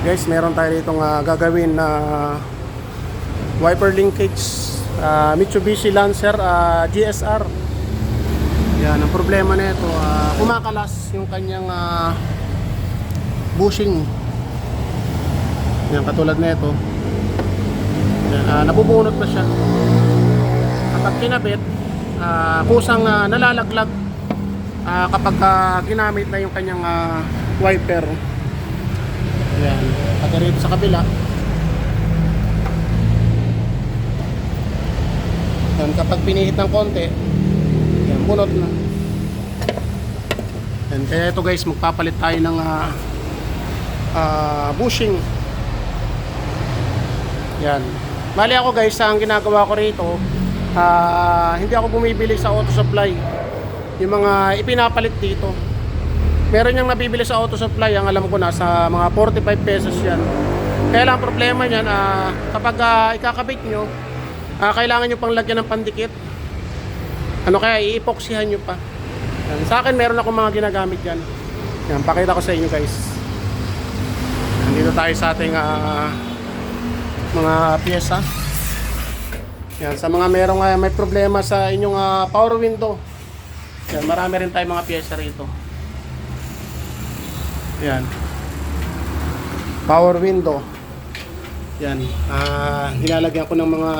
Guys, meron tayo ditong gagawin na wiper linkage Mitsubishi Lancer GSR. Yan, ang problema nito, kumakalas yung kanyang bushing. Yan, katulad nito. Yan, nabubunot na siya. Kapag kinabit, kusang nalalaglag kapag ginamit na yung kanyang wiper. Yan, pati rito sa kabila. Yan, kapag pinihit ng konti, yan, bunot na. Yan, kaya ito guys, magpapalit tayo ng bushing. Yan. Bali ako guys, ang ginagawa ko rito, hindi ako bumibili sa auto supply. Yung mga ipinapalit dito, meron niyang nabibili sa auto supply, ang alam ko nasa mga 45 pesos yan. Kaya lang problema niyan, kapag ikakabit nyo, kailangan nyo pang lagyan ng pandikit. Ano kaya, i-epoxyhan nyo pa. Yan. Sa akin meron ako mga ginagamit yan. Yan, pakita ko sa inyo guys. Nandito tayo sa ating mga pyesa. Yan, sa mga merong may problema sa inyong power window. Yan, marami rin tayong mga pyesa rito. Yan, power window. Yan, nilalagyan ko ng mga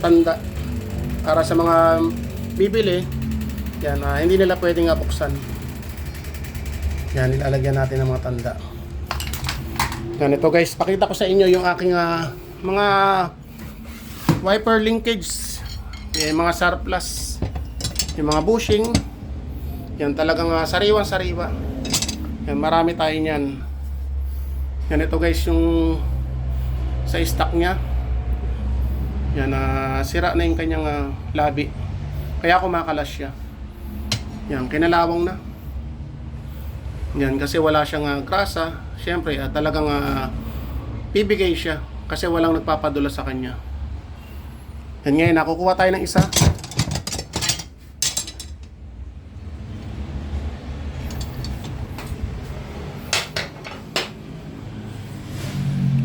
tanda para sa mga bibili. Yan, hindi nila pwedeng buksan. Yan, nilalagyan natin ng mga tanda. Yan, ito guys, pakita ko sa inyo yung aking mga wiper linkage. Yan, mga surplus, yung mga bushing. Yan, talagang sariwang sariwa. Yan, marami tayo niyan. Yan, ito guys yung sa stock niya. Yan, sira na yung kanyang labi. Kaya kumakalas siya. Yan, kinalawang na. Yan, kasi wala siyang grasa. Siyempre, talagang bibigay siya kasi walang nagpapadula sa kanya. Yan, ngayon nakukuha tayo ng isa.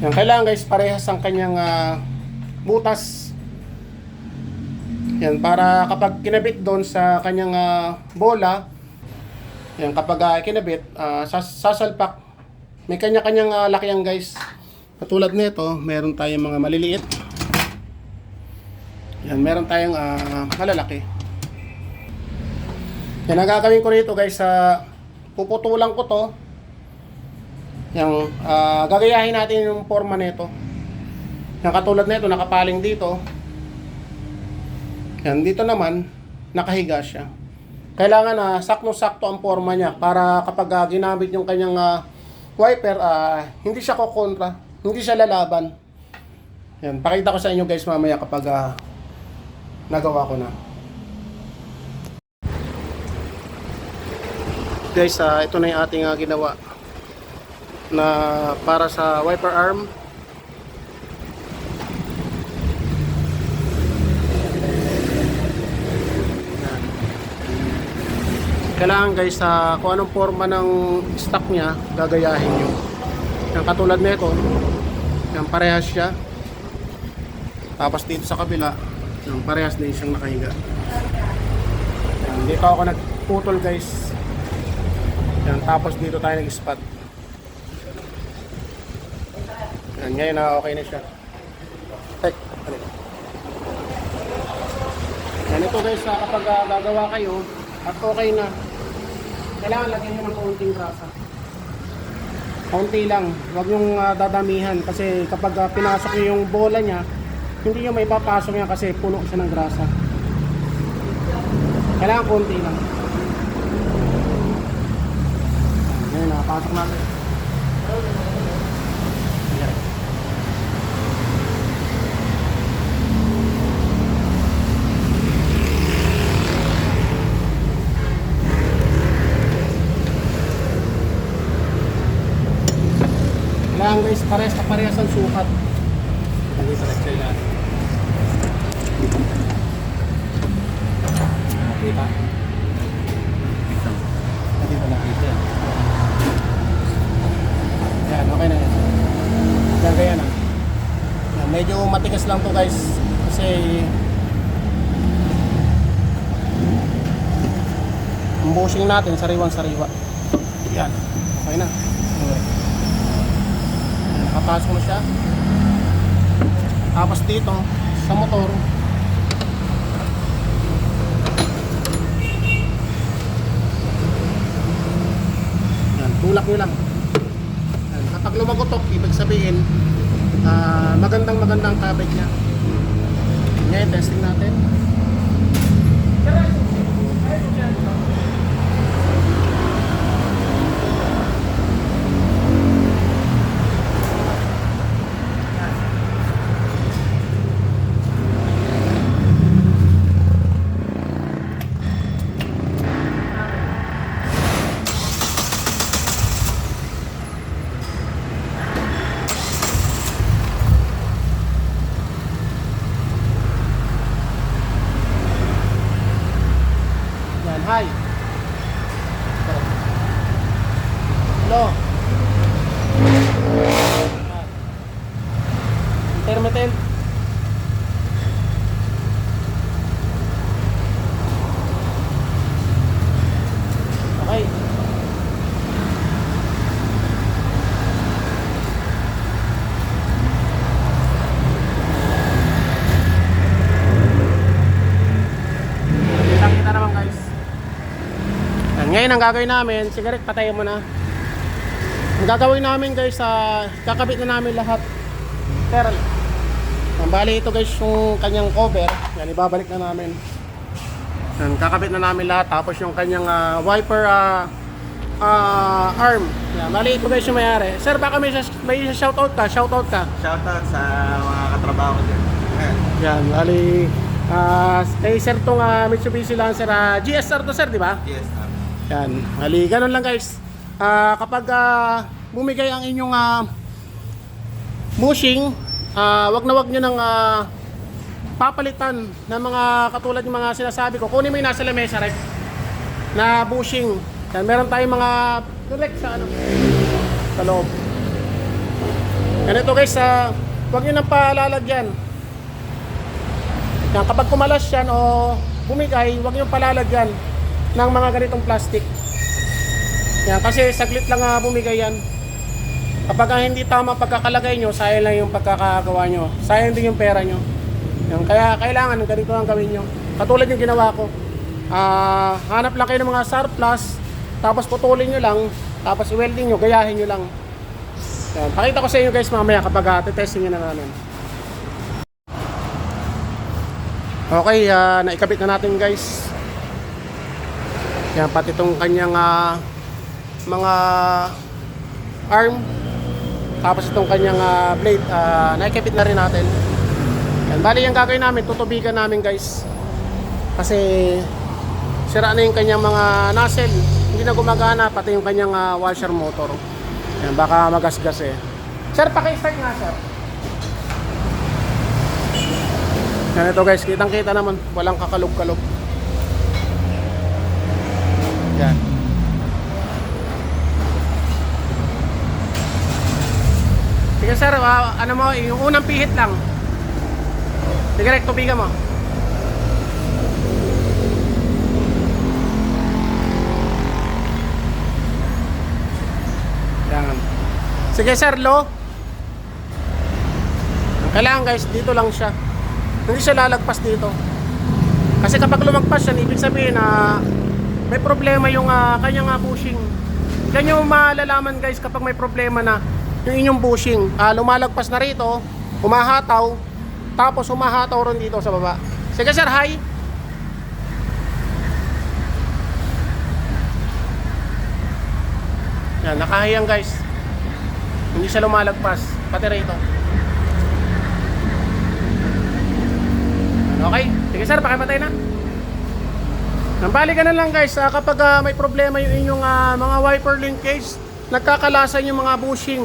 Yan, kailangan guys parehas ang kanyang butas. Yan, para kapag kinabit doon sa kanyang bola, yan, kapag kinabit, sasalpak. May kanya-kanyang laki yan guys. Katulad nito, meron tayong mga maliliit. Yan, meron tayong malalaki. Yan, ang gagawin ko rito guys, puputulan ko to. Yang gagayahin natin yung forma nito. Yang katulad nito nakapaling dito. Yan, dito naman nakahiga siya. Kailangan sakto-sakto ang forma niya para kapag ginamit yung kanyang wiper, hindi siya kokontra, hindi siya lalaban. Yan, pakita ko sa inyo guys mamaya kapag nagawa ko na. Guys, ito na yung ating ginawa na para sa wiper arm. Kailangan guys, kung anong forma ng stock niya, gagayahin nyo. Yung katulad nito, yung parehas siya. Tapos dito sa kabila, yung parehas din siyang nakahiga. Yan, dito ako nagputol guys. Yan, tapos dito tayo nag-spot. Yan, ngayon okay na siya. Yan, ito guys, kapag gagawa kayo at okay na, kailangan lagyan nyo ng kaunting grasa. Kaunti lang, huwag yung dadamihan kasi kapag pinasok nyo yung bola nya, hindi nyo may papasok yan kasi puno siya ng grasa. Kailangan kaunti lang. Ngayon, nakapasok natin. Kailangan guys, parehas ang sukat. Dito na sila. Kita. Dito na kita. Yan, okay na matigas lang to guys. Kasi ang bushing natin sariwang-sariwa. Yan. Okay na. Nakapasok na siya. Tapos dito sa motor, yan, tulak nyo lang. Yan. Kapag lumagotok, ibig sabihin magandang kabit niya. Ngayon, testing natin. Hi. Hello. Intermittent. Okay. Kita naman guys. Ngayon ang gagawin namin, sigaret patayin mo na. Ang gagawin namin guys, kakabit na namin lahat. Pero, bali ito guys yung kanyang cover. Yan, ibabalik na namin. Yan, kakabit na namin lahat. Tapos yung kanyang wiper arm. Yan, bali ito guys yung mayari. Sir, baka may shoutout ka? Shoutout ka. Shoutout sa mga katrabaho din. Yan, bali kay sir tong Mitsubishi Lancer GSR to sir, di ba? Yes, Yan, hali, ganun lang guys. Kapag bumigay ang inyong bushing, wag nyo nang papalitan ng mga katulad ng mga sinasabi ko. Kunin mo yung nasa lamesa rek na bushing. Yan, meron tayong mga direct sa sa loob. Ganito guys, wag nyo nang palalagyan. Yan, kapag kumalas yan o bumigay, wag nyo palalagyan ng mga ganitong plastic. Yan, kasi saglit lang bumigay yan. Kapag hindi tama pagkakalagay nyo, sayang lang yung pagkakagawa nyo. Sayang din yung pera nyo. Yan, kaya kailangan ganito ang gawin nyo. Katulad yung ginawa ko. Hanap lang kayo ng mga surplus, tapos putulin nyo lang, tapos i-welding nyo, gayahin nyo lang. Yan, pakita ko sa inyo guys mamaya kapag testing na namin. Okay, naikabit na natin guys. Yan, pati itong kanyang mga arm. Tapos itong kanyang blade, naikabit na rin natin. Yan, bali yung gagawin namin, tutubigan namin guys. Kasi sira na yung kanyang mga nozzle. Hindi na gumagana, pati yung kanyang washer motor. Yan, baka magasgas eh. Sir, paki-start nga sir. Yan ito guys, kitang kita naman, walang kakalog-kalog. Yan. Sige sir, ano mo, yung unang pihit lang. Sige, tubigan mo. Yan. Sige sir, low. Kailangan guys, dito lang siya. Hindi siya lalagpas dito. Kasi kapag lumagpas yan, ibig sabihin na may problema yung kanyang bushing. Yan yung malalaman guys kapag may problema na yung inyong bushing. Lumalagpas na rito, humahataw, tapos humahataw rin dito sa baba. Sige sir, hi! Yan, nakahiyang guys. Hindi siya lumalagpas, pati rito. Okay, sige sir, pakipatay na. Nambali ka na lang guys, kapag may problema yung inyong mga wiper linkage, nagkakalasan yung mga bushing,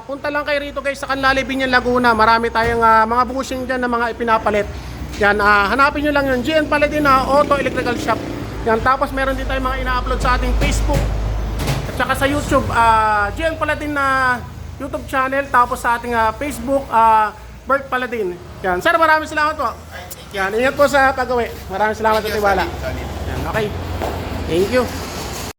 punta lang kayo rito guys sa Canlale, Binyan, Laguna. Marami tayong mga bushing dyan na mga ipinapalit. Yan, hanapin nyo lang yun, GN Paladin Auto Electrical Shop. Yan, tapos meron din tayong mga ina-upload sa ating Facebook at saka sa YouTube, GN Paladin na YouTube channel. Tapos sa ating Facebook, Bert Paladin. Yan. Sir, maraming salamat po. Yan, ingat po sa pag-uwi. Maraming salamat at tiwala. Yan, okay. Thank you.